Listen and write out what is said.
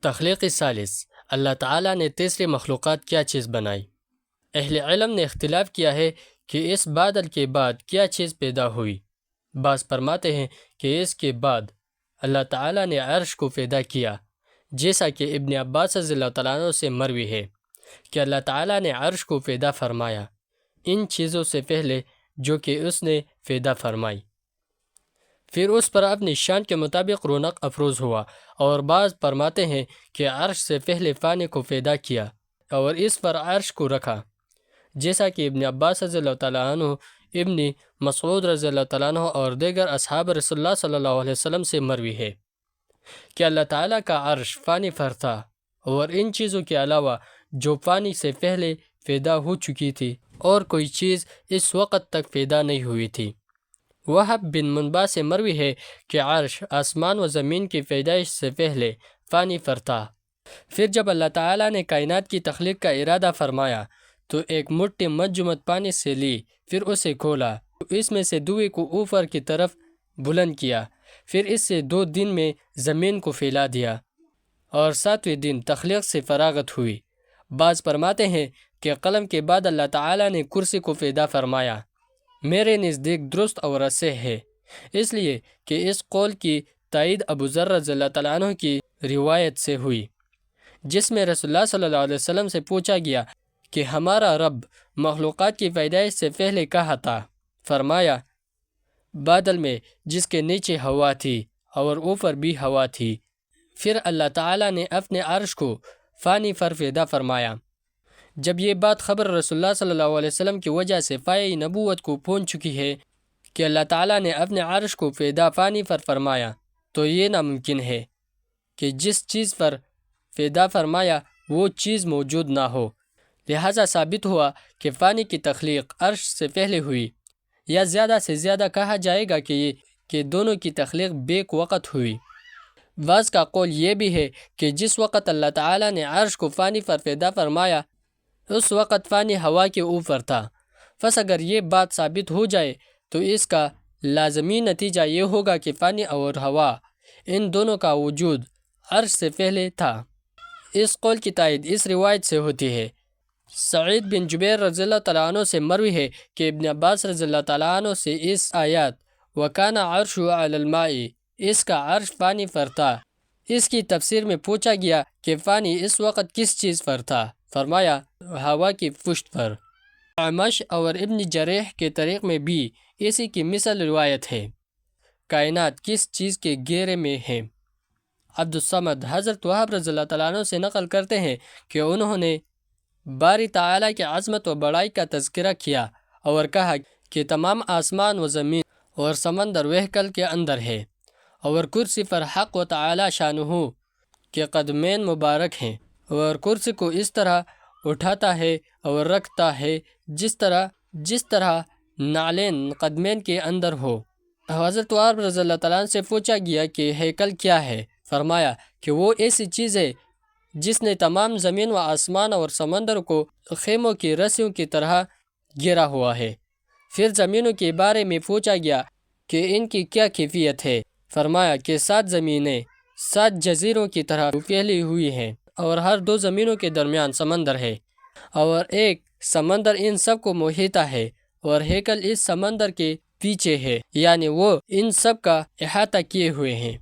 تخلیقی ثالث، اللہ تعالیٰ نے تیسری مخلوقات کیا چیز بنائی؟ اہل علم نے اختلاف کیا ہے کہ اس بادل کے بعد کیا چیز پیدا ہوئی۔ بعض فرماتے ہیں کہ اس کے بعد اللہ تعالیٰ نے عرش کو پیدا کیا، جیسا کہ ابن عباس رضی اللہ تعالیٰ عنہ سے مروی ہے کہ اللہ تعالیٰ نے عرش کو پیدا فرمایا ان چیزوں سے پہلے جو کہ اس نے پیدا فرمائی، پھر اس پر اپنی شان کے مطابق رونق افروز ہوا۔ اور بعض فرماتے ہیں کہ عرش سے پہلے فانی کو پیدا کیا اور اس پر عرش کو رکھا، جیسا کہ ابن عباس رضی اللہ تعالیٰ عنہ، ابن مسعود رضی اللہ تعالیٰ عنہ اور دیگر اصحاب رسول اللہ صلی اللہ علیہ وسلم سے مروی ہے کہ اللہ تعالیٰ کا عرش فانی پر تھا، اور ان چیزوں کے علاوہ جو فانی سے پہلے پیدا ہو چکی تھی اور کوئی چیز اس وقت تک پیدا نہیں ہوئی تھی۔ وہب بن منبع سے مروی ہے کہ عرش آسمان و زمین کی پیدائش سے پہلے فانی پر تھا۔ پھر جب اللہ تعالیٰ نے کائنات کی تخلیق کا ارادہ فرمایا تو ایک مٹھی منجمد پانی سے لی، پھر اسے کھولا، اس میں سے دوئے کو اوپر کی طرف بلند کیا، پھر اس سے 2 دن میں زمین کو پھیلا دیا، اور 7ویں دن تخلیق سے فراغت ہوئی۔ بعض فرماتے ہیں کہ قلم کے بعد اللہ تعالیٰ نے کرسی کو پیدا فرمایا۔ میرے نزدیک درست اور صحیح ہے، اس لیے کہ اس قول کی تائید ابو ذر رضی اللہ تعالیٰ عنہ کی روایت سے ہوئی، جس میں رسول اللہ صلی اللہ علیہ وسلم سے پوچھا گیا کہ ہمارا رب مخلوقات کی پیدائش سے پہلے کہاں تھا؟ فرمایا بادل میں جس کے نیچے ہوا تھی اور اوپر بھی ہوا تھی۔ پھر اللہ تعالیٰ نے اپنے عرش کو فانی پر پیدا فرمایا۔ جب یہ بات خبر رسول اللہ صلی اللہ علیہ وسلم کی وجہ سے پایۂ نبوت کو پہنچ چکی ہے کہ اللہ تعالیٰ نے اپنے عرش کو پیدا فانی پر فرمایا، تو یہ ناممکن ہے کہ جس چیز پر پیدا فرمایا وہ چیز موجود نہ ہو۔ لہٰذا ثابت ہوا کہ فانی کی تخلیق عرش سے پہلے ہوئی، یا زیادہ سے زیادہ کہا جائے گا کہ دونوں کی تخلیق بیک وقت ہوئی۔ بعض کا قول یہ بھی ہے کہ جس وقت اللہ تعالیٰ نے عرش کو فانی پر پیدا فرمایا اس وقت فانی ہوا کے اوپر تھا۔ پس اگر یہ بات ثابت ہو جائے تو اس کا لازمی نتیجہ یہ ہوگا کہ فانی اور ہوا ان دونوں کا وجود عرش سے پہلے تھا۔ اس قول کی تائید اس روایت سے ہوتی ہے۔ سعید بن جبیر رضی اللہ تعالیٰ عنہ سے مروی ہے کہ ابن عباس رضی اللہ تعالیٰ عنہ سے اس آیات وَكَانَ عَرْشُهُ عَلَى الْمَاءِ اس کا عرش فانی پر تھا، اس کی تفسیر میں پوچھا گیا کہ فانی اس وقت کس چیز پر تھا؟ فرمایا ہوا کی پشت پر۔ اعمش اور ابن جریح کے طریق میں بھی اسی کی مثل روایت ہے۔ کائنات کس چیز کے گھیرے میں ہے؟ عبد الصمد حضرت وہب رضی اللہ تعالیٰ عنہ سے نقل کرتے ہیں کہ انہوں نے باری تعالیٰ کی عظمت و بڑائی کا تذکرہ کیا اور کہا کہ تمام آسمان و زمین اور سمندر وہکل کے اندر ہے، اور کرسی پر حق و تعالیٰ شانہ کے قدمین مبارک ہیں، اور کرسی کو اس طرح اٹھاتا ہے اور رکھتا ہے جس طرح نعلین قدمین کے اندر ہو۔ حضرت وہب رضی اللہ تعالیٰ عنہ سے پوچھا گیا کہ ہیکل کیا ہے؟ فرمایا کہ وہ ایسی چیز ہے جس نے تمام زمین و آسمان اور سمندر کو خیموں کی رسیوں کی طرح گھیرا ہوا ہے۔ پھر زمینوں کے بارے میں پوچھا گیا کہ ان کی کیا کیفیت ہے؟ فرمایا کہ 7 زمینیں 7 جزیروں کی طرح پھیلی ہوئی ہیں، اور ہر 2 زمینوں کے درمیان سمندر ہے، اور ایک سمندر ان سب کو محیطہ ہے، اور ہیکل اس سمندر کے پیچھے ہے، یعنی وہ ان سب کا احاطہ کیے ہوئے ہیں۔